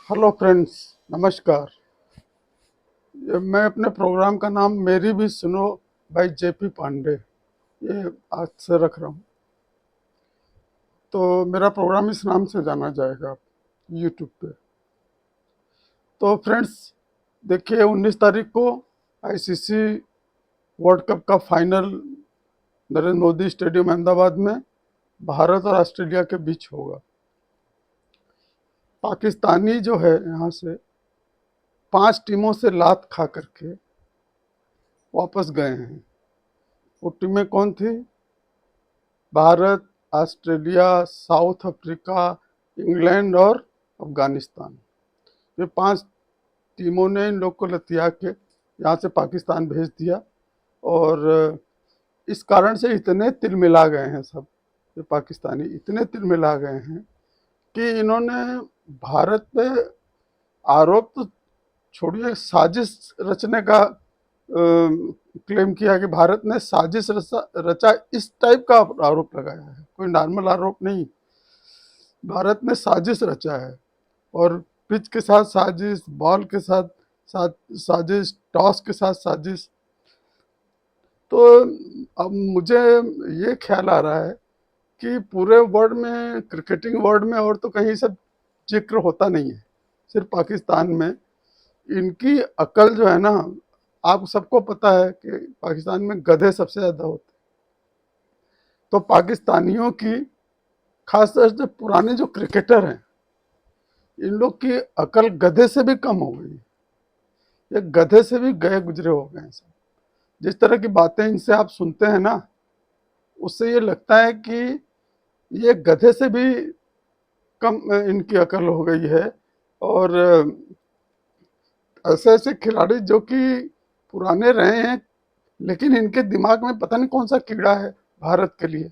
Hello friends, नमस्कार। मैं अपने प्रोग्राम का नाम मेरी भी सुनो बाई जेपी पांडे ये आज से रख रहा हूँ। तो मेरा प्रोग्राम इस नाम से जाना जाएगा यूट्यूब पे। तो फ्रेंड्स, देखिए 19 तारीख को आईसीसी वर्ल्ड कप का फाइनल नरेंद्र मोदी स्टेडियम अहमदाबाद में भारत और ऑस्ट्रेलिया के बीच होगा। पाकिस्तानी जो है यहाँ से 5 टीमों से लात खा करके वापस गए हैं। वो टीमें कौन थी? Bharat, Australia, south Africa, England और अफगानिस्तान। ये 5 टीमों ने इन लोग को लतिया के यहाँ से पाकिस्तान भेज दिया। और इस कारण से इतने तिलमिला गए हैं सब, ये पाकिस्तानी इतने तिलमिला गए हैं कि इन्होंने भारत पे आरोप तो छोड़िए, साजिश रचने का क्लेम किया कि भारत ने साजिश रचा, इस टाइप का आरोप लगाया है। कोई नॉर्मल आरोप नहीं, भारत ने साजिश रचा है। और पिच के साथ साजिश, बॉल के साथ साजिश, टॉस के साथ साजिश। तो अब मुझे ये ख्याल आ रहा है कि पूरे वर्ल्ड में, क्रिकेटिंग वर्ल्ड में और तो कहीं सब जिक्र होता नहीं है, सिर्फ पाकिस्तान में। इनकी अकल जो है ना, आप सबको पता है कि पाकिस्तान में गधे सबसे ज्यादा होते हैं। तो पाकिस्तानियों की, खासतौर से पुराने जो क्रिकेटर हैं, इन लोग की अकल गधे से भी कम हो गई। ये गधे से भी गए गुजरे हो गए हैं सब। जिस तरह की बातें इनसे आप सुनते हैं ना, उससे ये लगता है कि ये गधे से भी कम इनकी अकल हो गई है। और ऐसे ऐसे खिलाड़ी जो कि पुराने रहे हैं, लेकिन इनके दिमाग में पता नहीं कौन सा कीड़ा है भारत के लिए,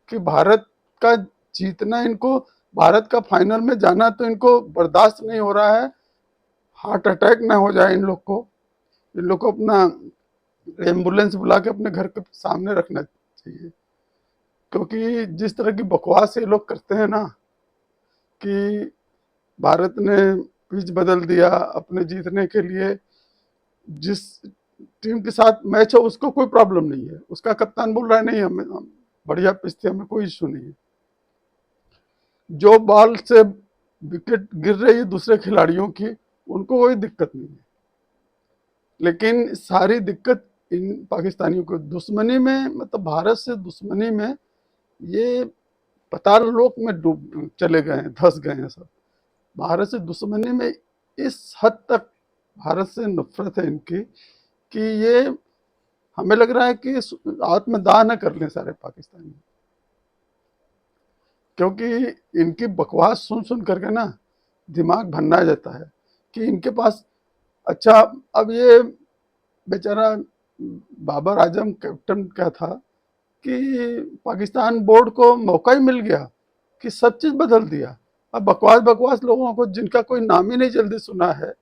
कि भारत का जीतना, इनको भारत का फाइनल में जाना तो इनको बर्दाश्त नहीं हो रहा है। हार्ट अटैक ना हो जाए इन लोग को, इन लोग को अपना एम्बुलेंस बुला के अपने घर के सामने रखना चाहिए। क्योंकि जिस तरह की बकवास ये लोग करते हैं ना, कि भारत ने पिच बदल दिया अपने जीतने के लिए, जिस टीम के साथ मैच हो उसको कोई प्रॉब्लम नहीं है, उसका कप्तान बोल रहा है नहीं, हमें बढ़िया पिच थी, हमें कोई इश्यू नहीं है। जो बॉल से विकेट गिर रही है दूसरे खिलाड़ियों की, उनको कोई दिक्कत नहीं है। लेकिन सारी दिक्कत इन पाकिस्तानियों को, दुश्मनी में, मतलब भारत से दुश्मनी में ये पताल लोक में डूब चले गए हैं, धंस गए हैं सब। भारत से दुश्मनी में इस हद तक भारत से नफरत है इनकी कि ये, हमें लग रहा है कि आत्मदाह न कर लें सारे पाकिस्तानी। क्योंकि इनकी बकवास सुन सुन करके ना दिमाग भन्ना जाता है कि इनके पास, अच्छा, अब ये बेचारा बाबर आजम कैप्टन क्या था कि पाकिस्तान बोर्ड को मौका ही मिल गया कि सब चीज बदल दिया। अब बकवास बकवास लोगों को, जिनका कोई नाम ही नहीं जल्दी सुना है,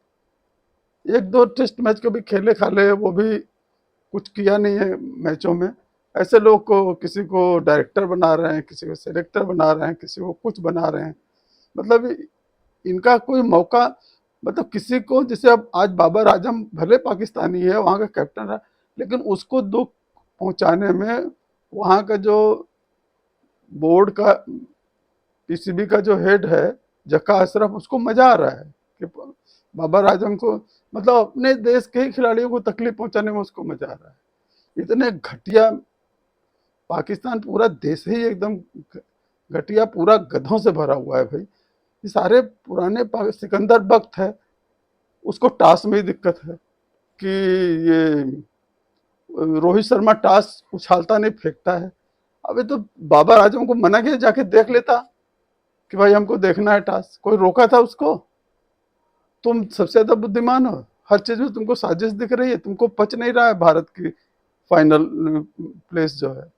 1-2 टेस्ट मैच कभी खेले खाले, वो भी कुछ किया नहीं है मैचों में, ऐसे लोग को किसी को डायरेक्टर बना रहे हैं, किसी को सेलेक्टर बना रहे हैं, किसी को कुछ बना रहे हैं। मतलब इनका कोई मौका, मतलब किसी को, जैसे अब आज बाबर आजम भले पाकिस्तानी है, वहाँ का कैप्टन है, लेकिन उसको दुख पहुंचाने में वहाँ का जो बोर्ड का, पीसीबी का जो हेड है जक्का अशरफ, उसको मजा आ रहा है कि बाबर आजम को, मतलब अपने देश के ही खिलाड़ियों को तकलीफ पहुंचाने में उसको मजा आ रहा है। इतने घटिया, पाकिस्तान पूरा देश ही एकदम घटिया, पूरा गधों से भरा हुआ है भाई। ये सारे पुराने सिकंदर बख्त है, उसको टॉस में ही दिक्कत है कि ये रोहित शर्मा टॉस उछालता नहीं, फेंकता है। अबे तो बाबर आजम को मना किया, जाके देख लेता कि भाई हमको देखना है टॉस, कोई रोका था उसको? तुम सबसे ज्यादा बुद्धिमान हो, हर चीज में तुमको साजिश दिख रही है, तुमको पच नहीं रहा है भारत की फाइनल प्लेस जो है।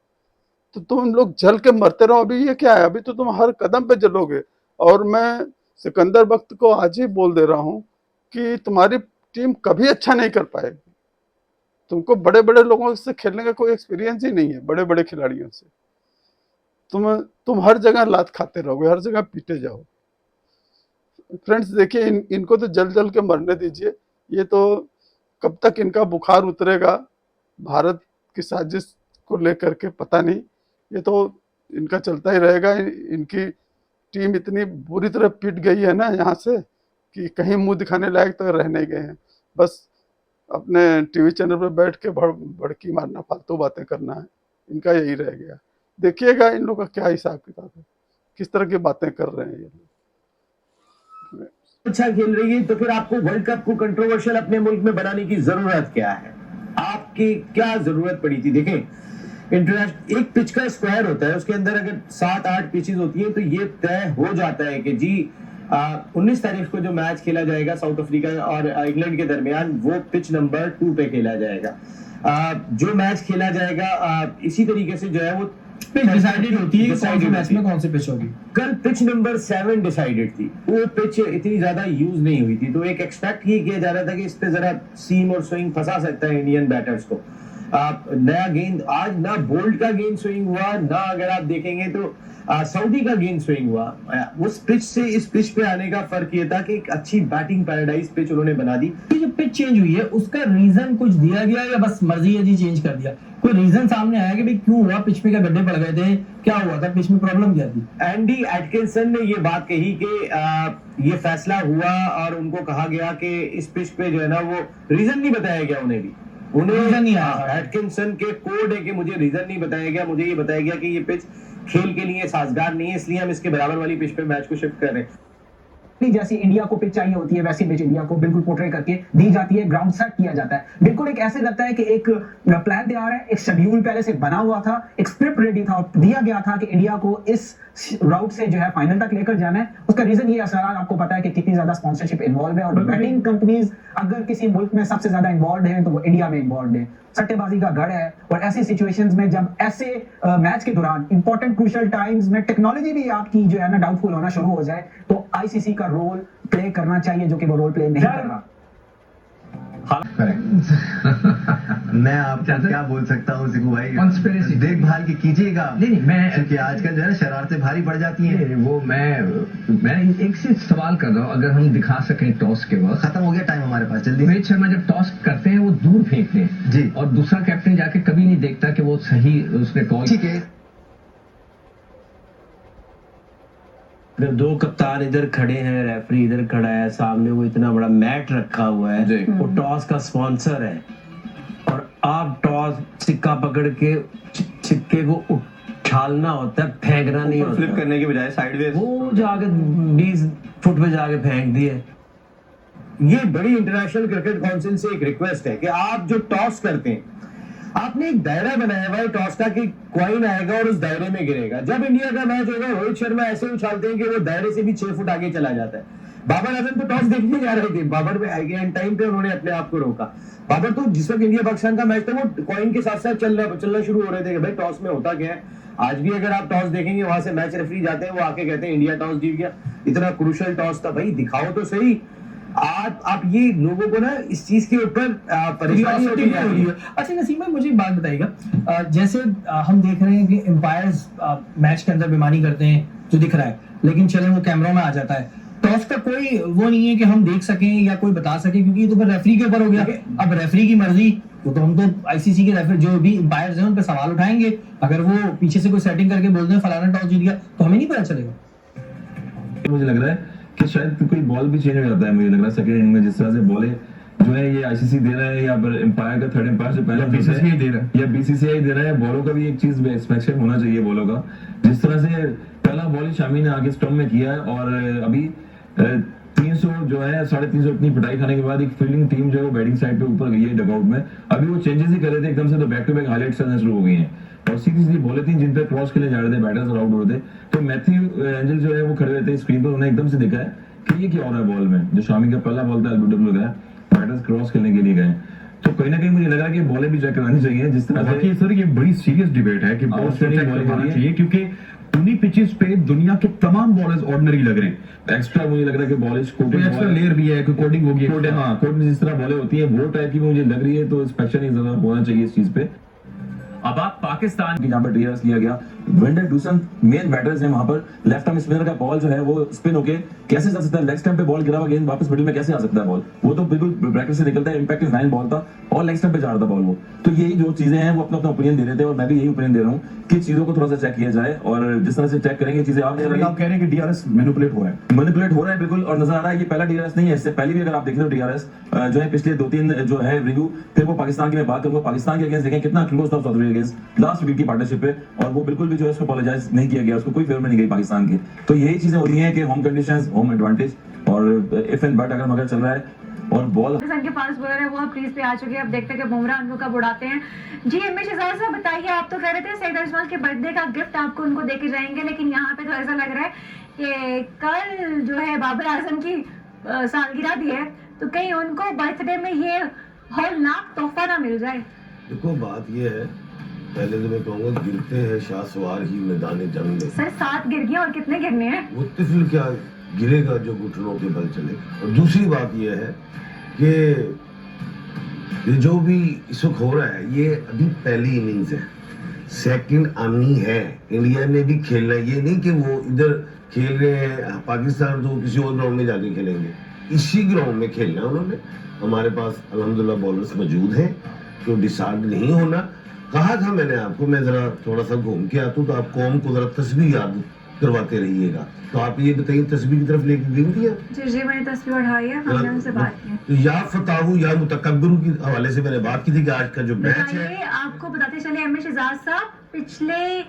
तो तुम लोग जल के मरते रहो। अभी ये क्या है, अभी तो तुम हर कदम पे जलोगे। और मैं सिकंदर बख्त को आज ही बोल दे रहा हूँ कि तुम्हारी टीम कभी अच्छा नहीं कर पाएगी। तुमको बड़े बड़े लोगों से खेलने का कोई एक्सपीरियंस ही नहीं है, बड़े बड़े खिलाड़ियों से। तुम हर जगह लात खाते रहोगे, हर जगह पीटे जाओ। फ्रेंड्स देखिए, इनको तो जल जल के मरने दीजिए। ये तो कब तक इनका बुखार उतरेगा भारत की साजिश को लेकर के पता नहीं। ये तो इनका चलता ही रहेगा। इनकी टीम इतनी बुरी तरह पिट गई है ना यहाँ से कि कहीं मुंह दिखाने लायक तो रह नहीं गए हैं। बस अपने टीवी चैनल पर बैठ के भड़की मारना, फालतू बातें करना है, इनका यही रह गया। देखिएगा इन लोगों का क्या हिसाब किताब है, किस तरह की बातें कर रहे हैं ये लोग। अच्छा खेल रही है तो फिर आपको वर्ल्ड कप को कंट्रोवर्शियल अपने मुल्क में बनाने की जरूरत क्या है? आपकी क्या जरूरत पड़ी थी? देखें, इंटरनेशनल एक पिच का स्क्वायर होता है, उसके अंदर अगर 7-8 पिचेस होती है तो ये तय हो जाता है कि जी 19 तारीख को जो मैच खेला जाएगा साउथ अफ्रीका और इंग्लैंड के दरमियान, वो पिच नंबर 2 पे खेला जाएगा। जो मैच खेला जाएगा इसी तरीके से जो है वो पिच डिसाइडेड होती है कौन से मैच में कौन सी पिच होगी। कल पिच नंबर 7 डिसाइडेड थी। वो पिच इतनी ज्यादा यूज नहीं हुई थी, तो एक एक्सपेक्ट ही किया जा रहा था कि इस पे जरा सीम और स्विंग फंसा सकता है इंडियन बैटर्स को। नया गेंद, आज ना बोल्ट का गेंद स्विंग हुआ, ना अगर आप देखेंगे तो सऊदी का गेंद स्विंग हुआ। उस पिच से इस पिच पे आने का फर्क ये था कि एक अच्छी बैटिंग पैराडाइज पिच उन्होंने बना दी। जो पिच चेंज हुई है उसका रीजन कुछ दिया गया या बस मर्जी है जी चेंज कर दिया? कोई रीजन सामने आया कि भाई क्यों हुआ, पिच पे क्या गड्ढे पड़ गए थे, क्या हुआ था, पिच में प्रॉब्लम क्या थी? एंडी एटकिंसन ने ये बात कही कि ये फैसला हुआ और उनको कहा गया कि इस पिच पे जो है ना, वो रीजन नहीं बताया गया उन्हें भी। उन्हें नहीं आया, एटकिंसन के कोड है कि मुझे रीजन नहीं बताया गया, मुझे ये बताया गया कि ये पिच खेल के लिए साजगार नहीं है, इसलिए हम इसके बराबर वाली पिच पे मैच को शिफ्ट कर रहे हैं। जैसी इंडिया को पिच चाहिए होती है वैसी पिच इंडिया को बिल्कुल पोर्ट्रे करके दी जाती है, ग्राउंड सेट किया जाता है। बिल्कुल एक ऐसे लगता है कि एक प्लान तैयार है, एक शेड्यूल पहले से बना हुआ था, एक स्क्रिप्ट रेडी था और दिया गया था कि इंडिया को इस राउट से जो है फाइनल तक लेकर जाना है। उसका रीजन ये असर आपको पता है कि कितनी ज्यादा स्पॉन्सरशिप इन्वॉल्व है और बैटिंग कंपनीज अगर किसी मुल्क में सबसे ज्यादा इन्वॉल्व है तो वो इंडिया में इन्वॉल्व है। सट्टेबाजी का गढ़ है और ऐसी सिचुएशंस में जब ऐसे मैच के दौरान इंपॉर्टेंट क्रूशियल टाइम्स में टेक्नोलॉजी भी आपकी जो है ना डाउटफुल होना शुरू हो जाए तो आईसीसी का रोल प्ले करना चाहिए, जो कि वो रोल प्ले नहीं कर रहा। मैं आपको क्या बोल सकता हूँ सिकू भाई, Conspiracy। देखभाल की कीजिएगा। नहीं मैं क्योंकि आजकल जो है ना शरारतें भारी पड़ जाती हैं। वो मैं एक से सवाल कर रहा हूँ, अगर हम दिखा सकें टॉस के वक्त। खत्म हो गया टाइम हमारे पास, जल्दी। रोहित शर्मा जब टॉस करते हैं वो दूर फेंकते हैं जी, और दूसरा कैप्टन जाके कभी नहीं देखता कि वो सही उसने कॉल। ठीक है। दो कप्तान इधर खड़े हैं, रेफरी इधर खड़ा है, सामने वो इतना बड़ा मैट रखा हुआ है, वो टॉस का स्पॉन्सर है और आप टॉस सिक्का पकड़ के सिक्के को उछालना होता है, फेंकना नहीं होता। फ्लिप करने के बजाय साइडवेज वो जाके 20 फुट पे जाके फेंक दिए। ये बड़ी इंटरनेशनल क्रिकेट काउंसिल से एक रिक्वेस्ट है कि आप जो टॉस करते हैं, आपने एक दायरा बनाया हुआ है टॉस का कि कॉइन आएगा और उस दायरे में गिरेगा। जब इंडिया का मैच होगा, रोहित शर्मा ऐसे उछालते हैं कि वो दायरे से भी 6 फुट आगे चला जाता है। बाबर आजम तो टॉस देखने जा रहे थे, बाबर एंड टाइम पे उन्होंने अपने आप को रोका। बाबर तो जिस वक्त इंडिया पाकिस्तान का मैच था वो कॉइन के साथ साथ चलना शुरू हो रहे थे कि भाई टॉस में होता क्या है। आज भी अगर आप टॉस देखेंगे, वहां से मैच रेफरी जाते हैं, वो आके कहते हैं इंडिया टॉस जीत गया, इतना क्रूशियल टॉस था। भाई दिखाओ तो सही। आप ये लोगों को ना इस चीज के ऊपर परेशानी हो रही है। अच्छा नसीम भाई, मुझे एक बात बताइएगा, जैसे हम देख रहे हैं कि एम्पायर्स मैच के अंदर बेईमानी करते हैं जो दिख रहा है, लेकिन चले वो कैमरा में आ जाता है। टॉस का कोई वो नहीं है कि हम देख सकें या कोई बता सके, क्योंकि ये तो फिर रेफरी के ऊपर हो गया। अब रेफरी की मर्जी, तो हम तो आईसीसी के रेफरी जो भी एम्पायर्स हैं उन पर सवाल उठाएंगे। अगर वो पीछे से कोई सेटिंग करके बोल दें फलाना टॉस जीत गया तो हमें नहीं पता चलेगा। मुझे लग रहा है कि शायद कोई बॉल भी चेंज हो जाता है। मुझे लग रहा है सेकंड इनिंग में जिस तरह से बॉलें जो है ये आईसीसी दे रहा है या फिर एम्पायर का थर्ड एम्पायर से पहले बीसीसीआई दे रहा है या बीसीसीआई दे रहा है। बॉलों का भी एक चीज एक्सपेक्टेड होना चाहिए बॉलों का। जिस तरह से पहला बॉल शामी ने आगे स्टंप में किया है और अभी 300 जो है 350 इतनी पिटाई खाने के बाद एक फील्डिंग टीम जो है बैटिंग साइड पे ऊपर गई है डगआउट में। अभी वो चेंजेस ही कर रहे थे एकदम से, तो बैक टू बैक हाईलाइट्स आना शुरू हो गई हैं और सीधी सीधी बॉलें थी जिन पे क्रॉस खेले जा रहे थे, बैटर्स आउट हो रहे थे। तो मैथ्यू एंजल जो है वो खड़े हुए थे स्क्रीन पर, उन्हें एकदम से दिखा है कि ये क्या हो रहा है बॉल में। जो शामी का पहला बॉल था एलबीडब्ल्यू गया, बैटर्स क्रॉस खेलने के लिए गए। तो कहीं ना कहीं मुझे लगा कि बॉलें भी चेक करानी चाहिए। जिस तरह से सर ये बड़ी सीरियस डिबेट है कि बॉल चेक करवाना चाहिए, क्योंकि उन्हीं पिचेस पे दुनिया के तमाम बॉलर्स ऑर्डिनरी लग रहे हैं। एक्स्ट्रा मुझे लग रहा है कि बॉलिश कोटिंग एक्स्ट्रा लेयर भी है, कोई कोडिंग होगी। हाँ, कोट में जिस तरह बॉलें होती है वो टाइप की मुझे लग रही है, तो इंस्पेक्शन ही ज्यादा होना चाहिए इस चीज पे। अब आप पाकिस्तान की जहां पर डीआरएस लिया गया, वेंडर डूसन मेन बैटर्स हैं वहां पर, लेफ्ट आर्म स्पिनर का बॉल जो है वो स्पिन होके कैसे जा सकता है, लेग स्टंप पे बॉल गिरा हुआ गेंद वापस मिडिल में कैसे आ सकता है बॉल, वो तो बिल्कुल ब्रैकेट से निकलता है, इंपैक्ट लाइन बॉल था और लेग स्टंप पे जा रहा था बॉल वो। तो यही जो चीजें हैं वो अपना अपना ओपिनियन दे रहे थे और मैं भी यही ओपिनियन दे रहा हूँ कि चीजों को थोड़ा सा चेक किया जाए और जिस तरह से चेक करेंगे चीजें आप कह रहे हैं कि डीआरएस मैनिपुलेट हो रहा है। मैनिपुलेट हो रहा है बिल्कुल, और नजर आ रहा है ये पहला डीआरएस नहीं है, इससे पहले भी अगर आप देख रहे हो डीआरएस जो है पिछले 2-3 जो है रिव्यू, फिर वो पाकिस्तान की मैं बात करूंगा, पाकिस्तान के अगेंस्ट देखें कितना क्लोज था south Africa against last wicket की पार्टनरशिप पे, और वो बिल्कुल भी जो है उसको अपोलोजाइज नहीं किया गया, उसको कोई फेवर में नहीं गई पाकिस्तान की। तो यही चीजें हो रही हैं कि होम कंडीशंस होम एडवांटेज, और इफ एंड बट अगर मगर चल रहा है और बॉल के पास बॉलर है वो अब क्रीज पे आ चुके हैं। अब देखते हैं कि बुमराह उनको कब उड़ाते हैं। जी एम शहजाद साहब बताइए, आप तो कह रहे थे सईद अजमल के बर्थडे का गिफ्ट आपको उनको देके जाएंगे, लेकिन यहाँ पे तो ऐसा लग रहा है कि कल जो है बाबर आजम की सालगिरह भी है, तो कहीं उनको बर्थडे में ये हौलनाक तोहफा ना मिल जाए। देखो बात ये है, पहले तो मैं कहूँगा गिरते हैं शाह सवार ही मैदान जंग में। सर 7 गिर गए और कितने गिरने हैं? वो तिफल क्या गिरेगा जो घुटनों के बल चले। और दूसरी बात ये है कि ये जो भी इस वक्त हो रहा है ये अभी पहली इनिंग्स है, सेकंड आनी है, इंडिया ने भी खेलना है। ये नहीं कि वो इधर खेल रहे हैं पाकिस्तान तो किसी और ग्राउंड में जाके खेलेंगे, इसी ग्राउंड में खेलना है उन्होंने। हमारे पास अल्हम्दुलिल्लाह बॉलर्स मौजूद हैं, तो डिसार्ड नहीं होना। कहा था मैंने आपको, मैं जरा थोड़ा सा घूम के आता हूँ तो आप कौम को जरा तस्वीर याद करवाते रहिएगा। तो आप ये बताइए तस्वीर की तरफ लेके गई थी आप? जी मैंने तस्वीर उठाई है, हमने उनसे बात की। तो या फताहू या मुतकब्बिरू की हवाले से मैंने बात की थी कि आज का जो मैच है, आपको बताते चले एम शहजाद साहब, पिछले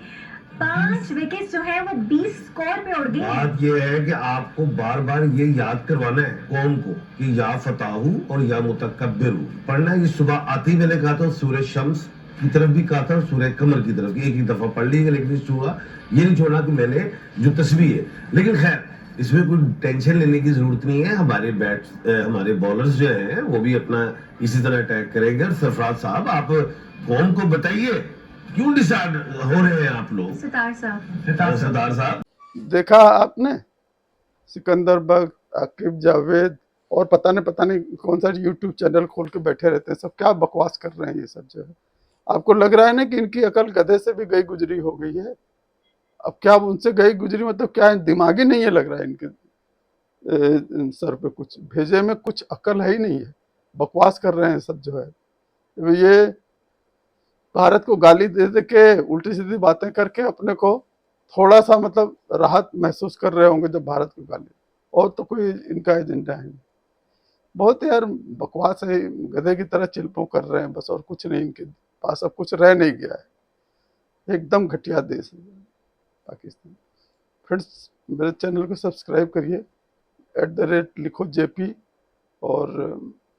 5 विकेट जो है वो 20 स्कोर पे उड़ गई। बात ये है कि आपको बार बार ये याद करवाना है कौम को कि या फताहू और या मुतकब्बिरू पढ़ना है। ये सुबह आते ही मैंने कहा था, सूरज शम्स की तरफ भी कहा था और सूरज कमर की तरफ, एक ही दफा पढ़ लीजिएगा, लेकिन सुबह ये नहीं छोड़ा कि मैंने जो तस्वीर है। लेकिन खैर इसमें कोई टेंशन लेने की जरूरत नहीं है। हमारे बॉलर्स जो हैं वो भी अपना इसी तरह अटैक करेंगे। और सरफराज साहब आप कौम को बताइए क्यों डिसाइड हो रहे हैं आप लोग? सरदार साहब देखा आपने, सिकंदर बख्श, आकिब जावेद और पता नहीं कौन सा यूट्यूब चैनल खोल के बैठे रहते हैं, सब क्या बकवास कर रहे हैं ये सब जो है। आपको लग रहा है ना कि इनकी अकल गधे से भी गई गुजरी हो गई है। अब क्या उनसे गई गुजरी मतलब क्या दिमागी नहीं है, लग रहा है इनके सर पे कुछ भेजे में कुछ अकल है ही नहीं है, बकवास कर रहे हैं सब जो है। ये भारत को गाली दे दे के उल्टी सीधी बातें करके अपने को थोड़ा सा मतलब राहत महसूस कर रहे होंगे जब भारत को गाली, और तो कोई इनका एजेंडा है नहीं। बहुत यार बकवास है, गधे की तरह चिल्पों कर रहे हैं बस, और कुछ नहीं इनके पास अब कुछ रह नहीं गया है। एकदम घटिया देश है पाकिस्तान। फ्रेंड्स मेरे चैनल को सब्सक्राइब करिए, @लिखो JP, और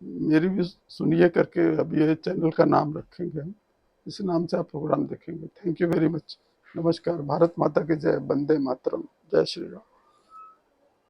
मेरी भी सुनिए करके अब ये चैनल का नाम रखेंगे हम, इस नाम से आप प्रोग्राम देखेंगे। Thank you very much. नमस्कार। भारत माता की जय। वंदे मातरम। जय श्री राम।